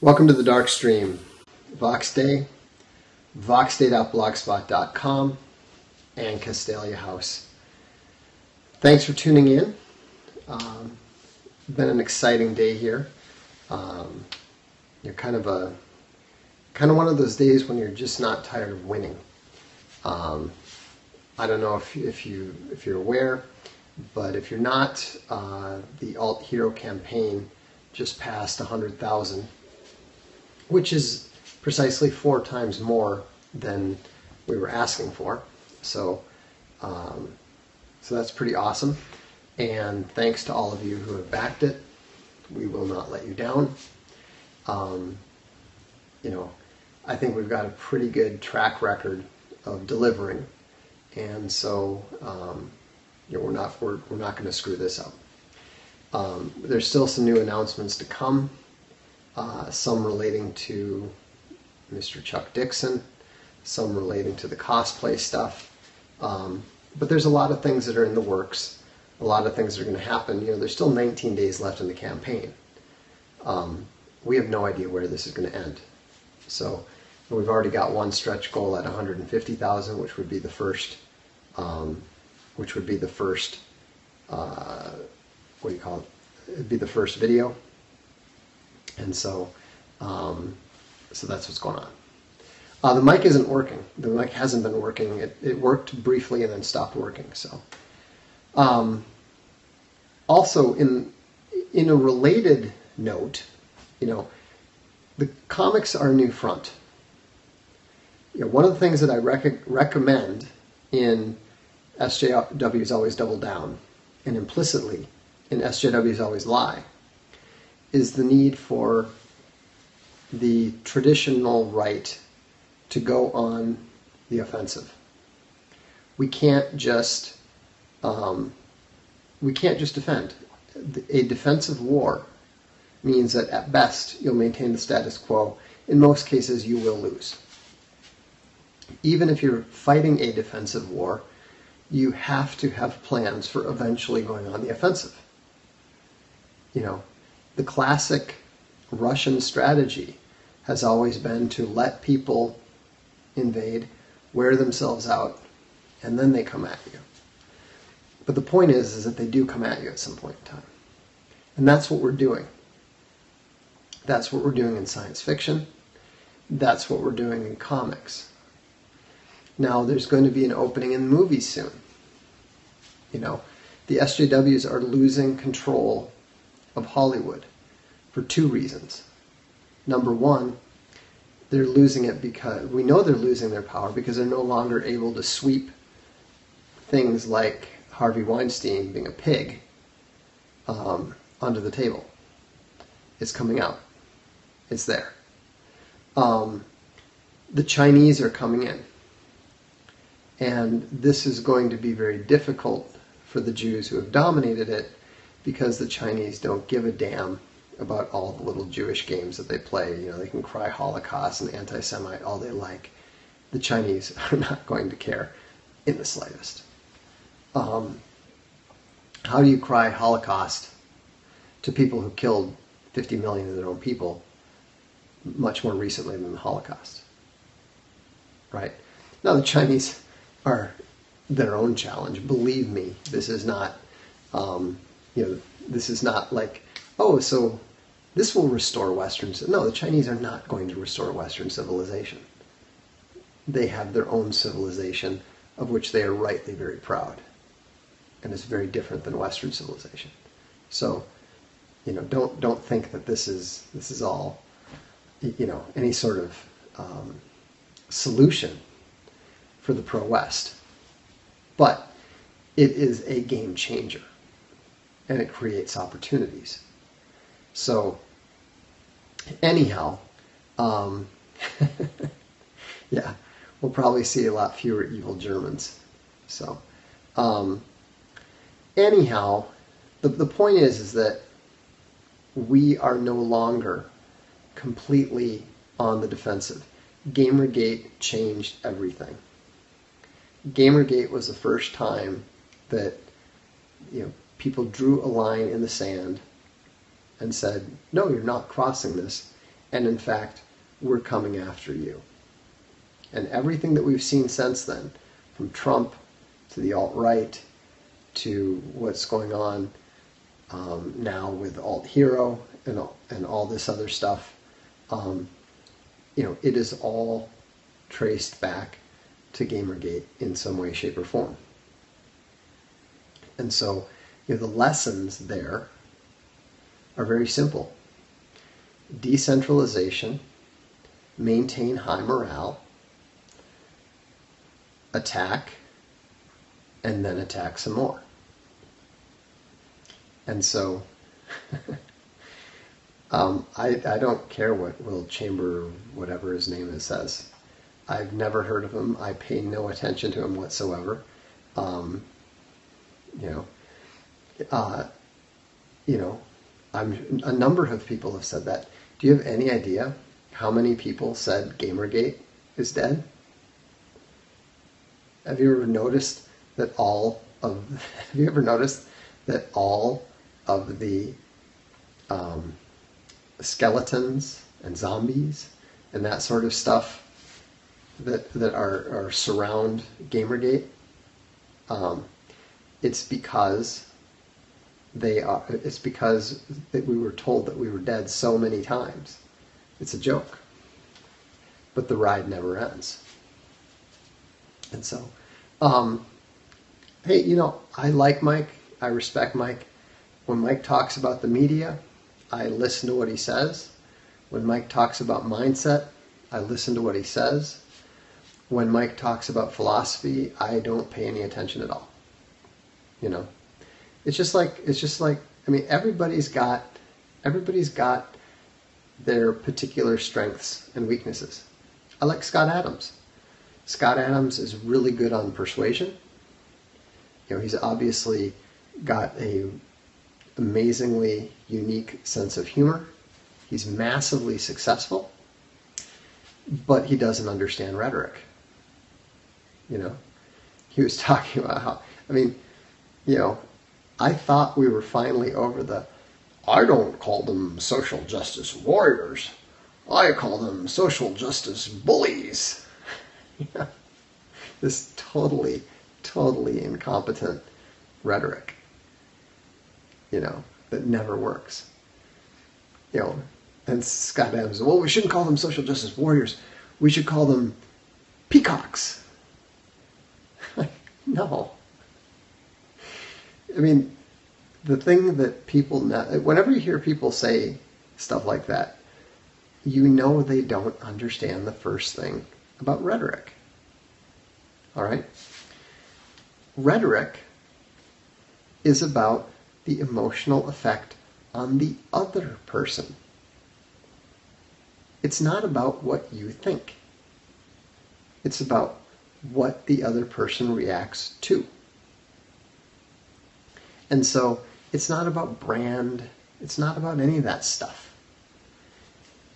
Welcome to the Darkstream. Voxday, voxday.blogspot.com, and Castalia House. Thanks for tuning in. Been an exciting day here. You're kind of one of those days when you're just not tired of winning. I don't know if you're aware, but if you're not, the Alt Hero campaign just passed 100,000, which is precisely 4 times more than we were asking for. So that's pretty awesome. And thanks to all of you who have backed it. We will not let you down. I think we've got a pretty good track record of delivering, and so we're not going to screw this up. There's still some new announcements to come. Some relating to Mr. Chuck Dixon, some relating to the cosplay stuff. But there's a lot of things that are in the works, a lot of things that are going to happen. There's still 19 days left in the campaign. We have no idea where this is going to end. So we've already got one stretch goal at 150,000, which would be the first, what do you call it? It'd be the first video. And so that's what's going on. The mic isn't working. The mic hasn't been working. It worked briefly and then stopped working. So, also in a related note, the comics are a new front. One of the things that I recommend in SJW's Always Double Down, and implicitly in SJW's Always Lie, is the need for the traditional right to go on the offensive. We can't just defend. A defensive war means that at best you'll maintain the status quo. In most cases you will lose. Even if you're fighting a defensive war, you have to have plans for eventually going on the offensive. The classic Russian strategy has always been to let people invade, wear themselves out, and then they come at you. But the point is that they do come at you at some point in time. And that's what we're doing. That's what we're doing in science fiction. That's what we're doing in comics. Now, there's going to be an opening in movies soon. The SJWs are losing control of Hollywood for 2 reasons. Number one, they're losing it because we know they're losing their power because they're no longer able to sweep things like Harvey Weinstein being a pig under the table. It's coming out. It's there. The Chinese are coming in. And this is going to be very difficult for the Jews who have dominated it, because the Chinese don't give a damn about all the little Jewish games that they play. They can cry Holocaust and anti-Semite all they like. The Chinese are not going to care in the slightest. How do you cry Holocaust to people who killed 50 million of their own people much more recently than the Holocaust? Right? Now the Chinese are their own challenge. Believe me, this is not this is not like, oh, so this will restore Western. No, the Chinese are not going to restore Western civilization. They have their own civilization, of which they are rightly very proud, and it's very different than Western civilization. So, don't think that this is all, any sort of solution for the pro-West, but it is a game changer. And it creates opportunities. So, anyhow, yeah, we'll probably see a lot fewer evil Germans. So, anyhow, the point is that we are no longer completely on the defensive. Gamergate changed everything. Gamergate was the first time that, people drew a line in the sand and said, no, you're not crossing this, And in fact, we're coming after you. And everything that we've seen since then, from Trump to the alt-right to what's going on now with alt-hero and all this other stuff, it is all traced back to Gamergate in some way, shape, or form. And so, the lessons there are very simple. Decentralization, maintain high morale, attack, and then attack some more. And so, I don't care what Will Chamber, whatever his name is, says. I've never heard of him. I pay no attention to him whatsoever. A number of people have said that. Do you have any idea how many people said Gamergate is dead? Have you ever noticed that all of the skeletons and zombies and that sort of stuff that are surround Gamergate, it's because that we were told that we were dead so many times. It's a joke. But the ride never ends. And so, hey, I like Mike. I respect Mike. When Mike talks about the media, I listen to what he says. When Mike talks about mindset, I listen to what he says. When Mike talks about philosophy, I don't pay any attention at all. It's just like everybody's got their particular strengths and weaknesses. I like Scott Adams. Scott Adams is really good on persuasion. He's obviously got a amazingly unique sense of humor. He's massively successful, but he doesn't understand rhetoric. He was talking about how, I thought we were finally over I don't call them social justice warriors. I call them social justice bullies. This totally incompetent rhetoric, that never works. And Scott Adams, well, we shouldn't call them social justice warriors. We should call them peacocks. No. The thing that people, whenever you hear people say stuff like that, they don't understand the first thing about rhetoric. All right? Rhetoric is about the emotional effect on the other person. It's not about what you think. It's about what the other person reacts to. And so it's not about brand. It's not about any of that stuff.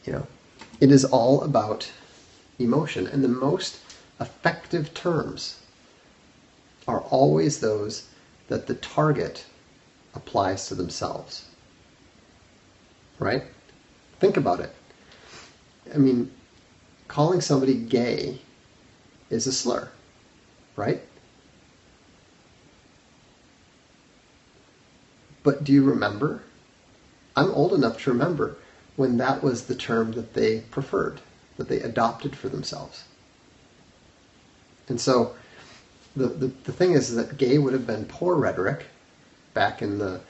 It is all about emotion. And the most effective terms are always those that the target applies to themselves. Right? Think about it. Calling somebody gay is a slur, right? But do you remember? I'm old enough to remember when that was the term that they preferred, that they adopted for themselves. And so the thing is that gay would have been poor rhetoric back in the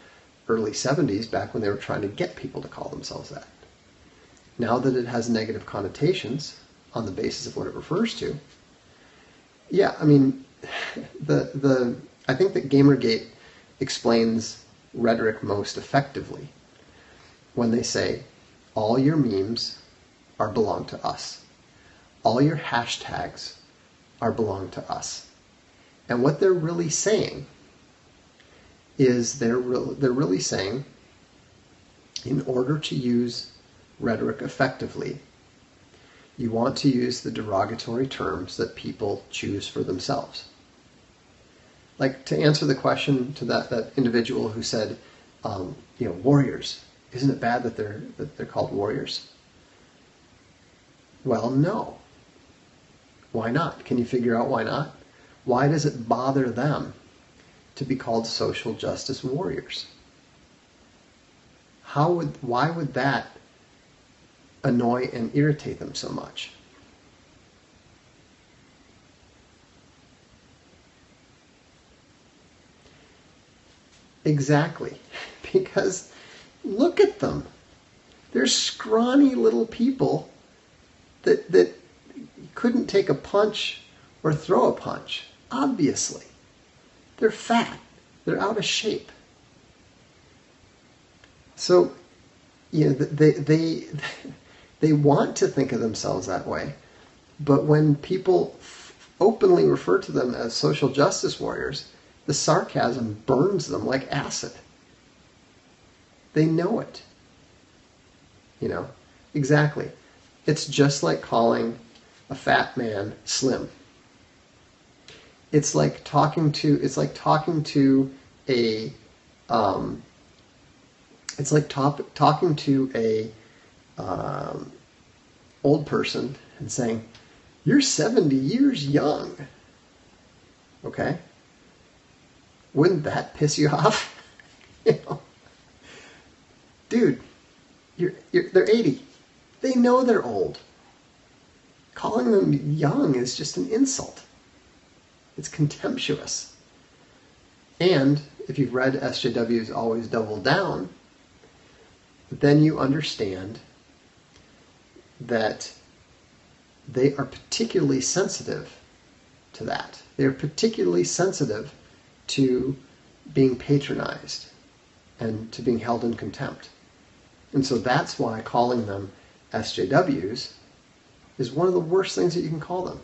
early 70s, back when they were trying to get people to call themselves that. Now that it has negative connotations on the basis of what it refers to, I think that Gamergate explains rhetoric most effectively when they say, all your memes belong to us. All your hashtags belong to us. And what they're really saying is they're really saying, in order to use rhetoric effectively, you want to use the derogatory terms that people choose for themselves. Like, to answer the question to that individual who said, warriors, isn't it bad that they're called warriors? Well, no. Why not? Can you figure out why not? Why does it bother them to be called social justice warriors? Why would that annoy and irritate them so much? Exactly. Because look at them. They're scrawny little people that couldn't take a punch or throw a punch. Obviously. They're fat. They're out of shape. So, they want to think of themselves that way, but when people openly refer to them as social justice warriors, the sarcasm burns them like acid. They know it. Exactly. It's just like calling a fat man slim. It's like talking to a old person and saying, "You're 70 years young." Okay? Wouldn't that piss you off? Dude, they're 80. They know they're old. Calling them young is just an insult. It's contemptuous. And if you've read SJW's Always Double Down, then you understand that they are particularly sensitive to that. They are particularly sensitive to being patronized and to being held in contempt. And so that's why calling them SJWs is one of the worst things that you can call them,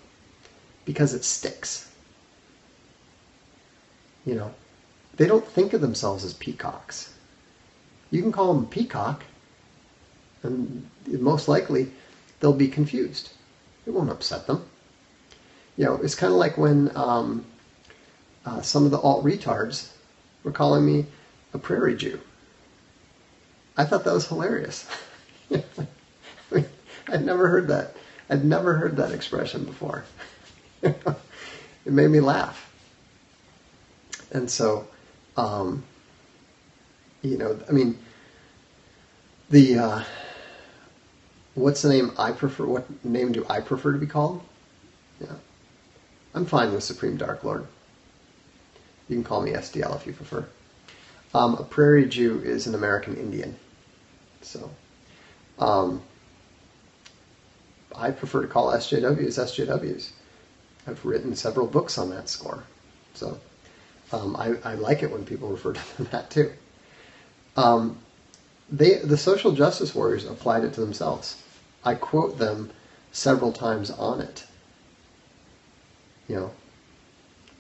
because it sticks. They don't think of themselves as peacocks. You can call them a peacock, and most likely they'll be confused. It won't upset them. It's kind of like when some of the alt-retards were calling me a prairie Jew. I thought that was hilarious. I'd never heard that. I'd never heard that expression before. It made me laugh. And so, what's the name I prefer? What name do I prefer to be called? Yeah. I'm fine with Supreme Dark Lord. You can call me SDL if you prefer. A prairie Jew is an American Indian. So, I prefer to call SJWs SJWs. I've written several books on that score. So, I like it when people refer to them that too. The social justice warriors applied it to themselves. I quote them several times on it.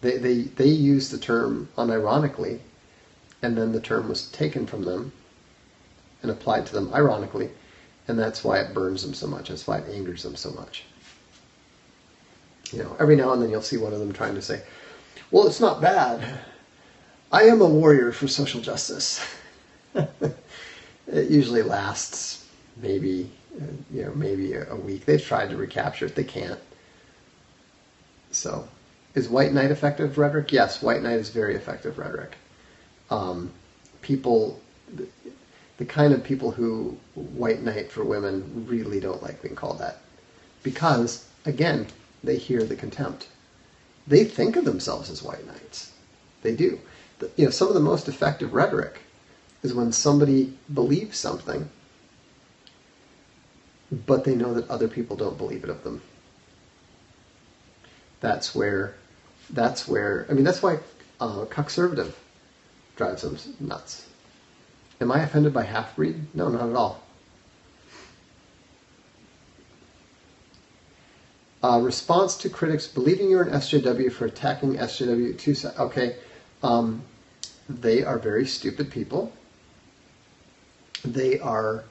They used the term unironically, and then the term was taken from them and applied to them ironically, and that's why it burns them so much. That's why it angers them so much. Every now and then you'll see one of them trying to say, "Well, it's not bad. I am a warrior for social justice." It usually lasts maybe a week. They've tried to recapture it. They can't. So, is white knight effective rhetoric? Yes, white knight is very effective rhetoric. The kind of people who white knight for women really don't like being called that. Because, again, they hear the contempt. They think of themselves as white knights. They do. Some of the most effective rhetoric is when somebody believes something, but they know that other people don't believe it of them. That's why Cuckservative drives them nuts. Am I offended by half-breed? No, not at all. Response to critics believing you're an SJW for attacking SJW. Okay, they are very stupid people. They are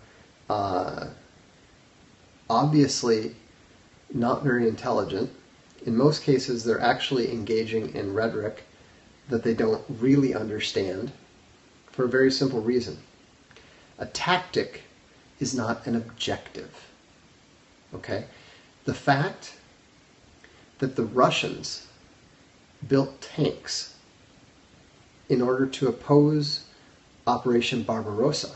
obviously not very intelligent. In most cases, they're actually engaging in rhetoric that they don't really understand for a very simple reason. A tactic is not an objective. Okay? The fact that the Russians built tanks in order to oppose Operation Barbarossa.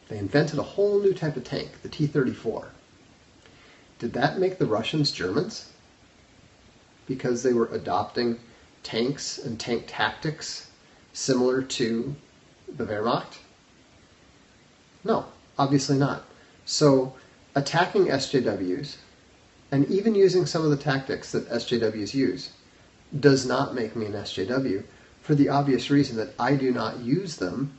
They invented a whole new type of tank, the T-34. Did that make the Russians Germans? Because they were adopting tanks and tank tactics similar to the Wehrmacht? No, obviously not. So attacking SJWs, and even using some of the tactics that SJWs use, does not make me an SJW, for the obvious reason that I do not use them.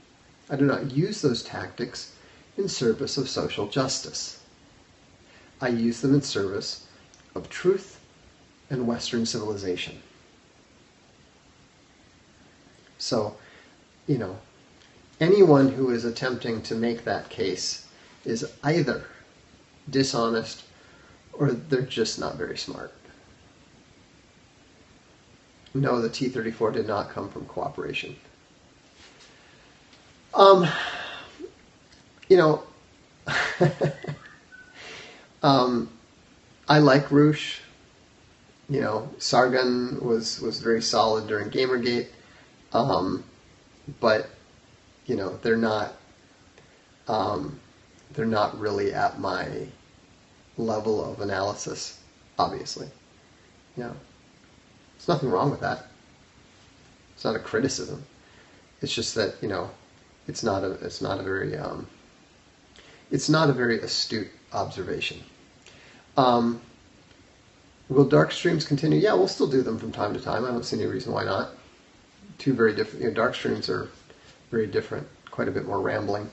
I do not use those tactics in service of social justice. I use them in service of truth and Western civilization. So, anyone who is attempting to make that case is either dishonest or they're just not very smart. No, the T-34 did not come from cooperation. I like Roosh. Sargon was very solid during Gamergate. But they're not really at my level of analysis, obviously. There's nothing wrong with that. It's not a criticism. It's just that it's not a very astute observation. Will dark streams continue? Yeah, we'll still do them from time to time. I don't see any reason why not. Two very different. Dark streams are very different. Quite a bit more rambling.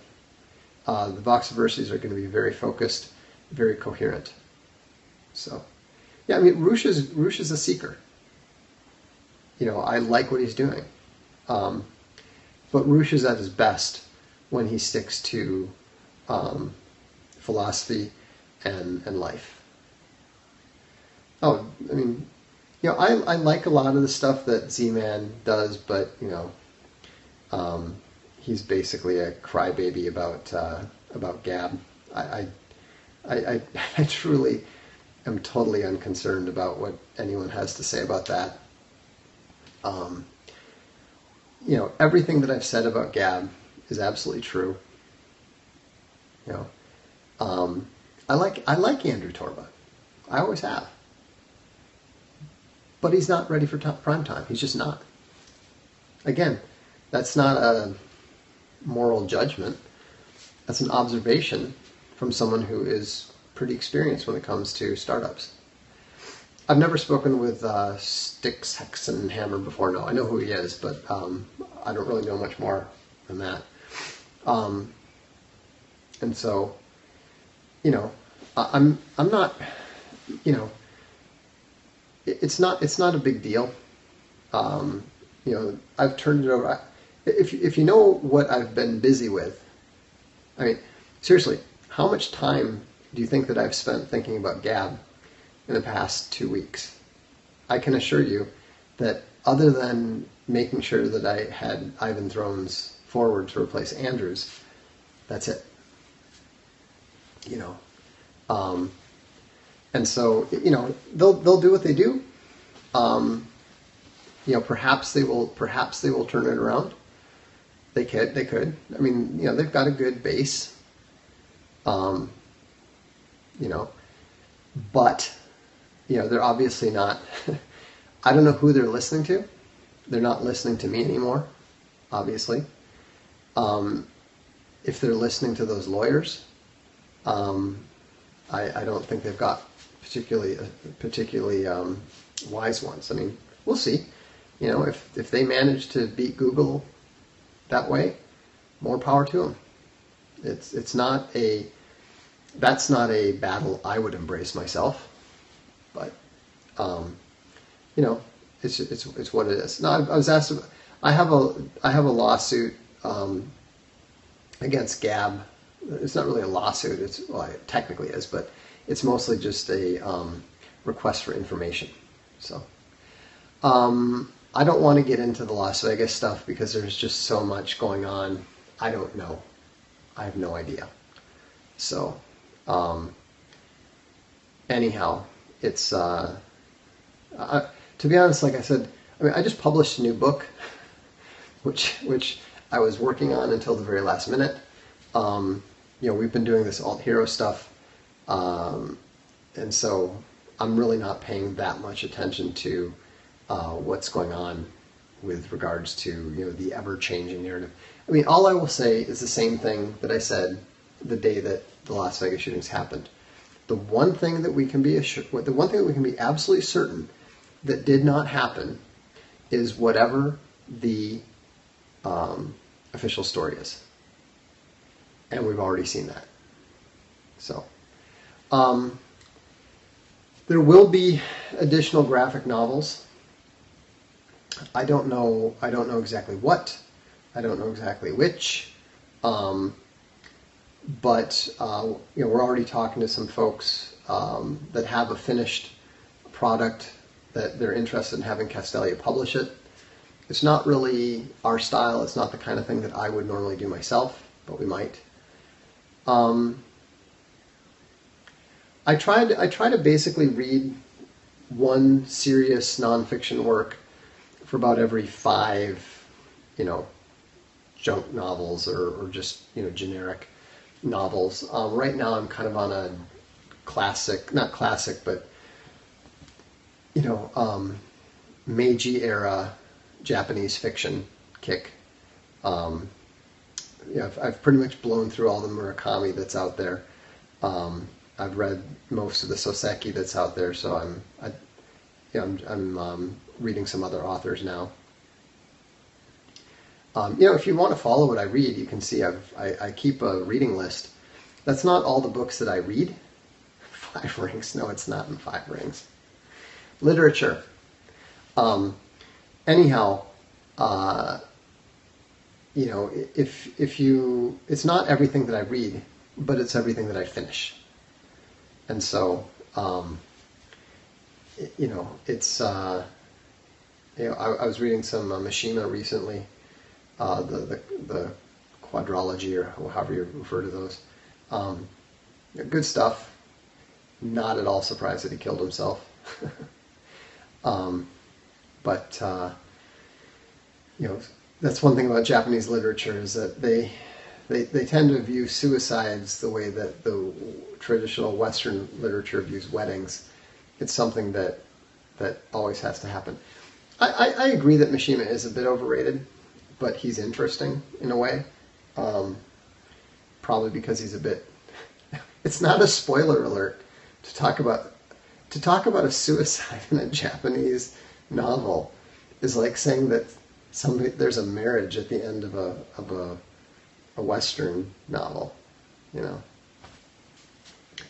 The Voxaversies are going to be very focused, very coherent. So, yeah, I mean, Roosh is a seeker. I like what he's doing. But Roosh is at his best when he sticks to philosophy and life. Oh, I mean, I like a lot of the stuff that Z-Man does, but he's basically a crybaby about Gab. I truly am totally unconcerned about what anyone has to say about that. Everything that I've said about Gab is absolutely true. I like Andrew Torba. I always have. But he's not ready for prime time. He's just not. Again, that's not a moral judgment. That's an observation from someone who is pretty experienced when it comes to startups. I've never spoken with Styx Hexenhammer before. No, I know who he is, but I don't really know much more than that. And so, I'm not, it's not a big deal. I've turned it over. If you know what I've been busy with, I mean, seriously, how much time do you think that I've spent thinking about Gab in the past 2 weeks? I can assure you that other than making sure that I had Ivan Thrones forward to replace Andrews, that's it. And so, they'll do what they do. Perhaps they will turn it around. They could. I mean, they've got a good base. But they're obviously not. I don't know who they're listening to. They're not listening to me anymore, obviously. If they're listening to those lawyers, I don't think they've got particularly wise ones. I mean, we'll see. If they manage to beat Google that way, more power to them. That's not a battle I would embrace myself, but it's what it is. Now, I was asked. I have a lawsuit against Gab. It's not really a lawsuit. It technically is, but it's mostly just a request for information. So I don't want to get into the Las Vegas stuff because there's just so much going on. I don't know. I have no idea. So anyhow, it's to be honest, like I said, I mean, I just published a new book, which I was working on until the very last minute. You know, we've been doing this alt hero stuff, and so I'm really not paying that much attention to what's going on with regards to, you know, the ever-changing narrative. I mean, all I will say is the same thing that I said the day that the Las Vegas shootings happened. The one thing that we can be absolutely certain that did not happen is whatever the official story is, and we've already seen that. So there will be additional graphic novels. I don't know exactly what. I don't know exactly which. But you know, we're already talking to some folks that have a finished product that they're interested in having Castelia publish it. It's not really our style. It's not the kind of thing that I would normally do myself, but we might. I try to basically read one serious nonfiction work for about every 5, you know, junk novels or just, you know, generic novels. Right now I'm kind of on a classic, not classic, but, you know, Meiji era Japanese fiction kick. Yeah, I've pretty much blown through all the Murakami that's out there. I've read most of the Soseki that's out there, so I'm reading some other authors now. You know, if you want to follow what I read, you can see I keep a reading list. That's not all the books that I read. 5 rings. No, it's not in 5 rings. Literature. Anyhow, you know, if you, it's not everything that I read, but it's everything that I finish. And so, you know, it's, you know, I was reading some Mishima recently, the quadrology, or however you refer to those. Good stuff. Not at all surprised that he killed himself. But you know, that's one thing about Japanese literature, is that they tend to view suicides the way that the traditional Western literature views weddings. It's something that always has to happen. I agree that Mishima is a bit overrated, but he's interesting in a way. Probably because he's a bit. It's not a spoiler alert to talk about a suicide in a Japanese novel is like saying that there's a marriage at the end of a Western novel, you know.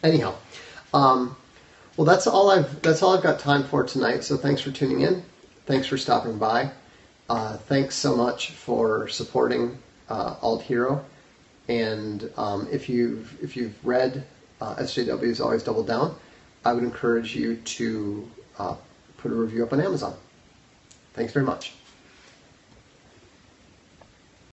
Anyhow, well, that's all I've got time for tonight. So thanks for tuning in. Thanks for stopping by. Thanks so much for supporting Alt Hero. And if you've read SJW's Always Double Down, I would encourage you to put a review up on Amazon. Thanks very much.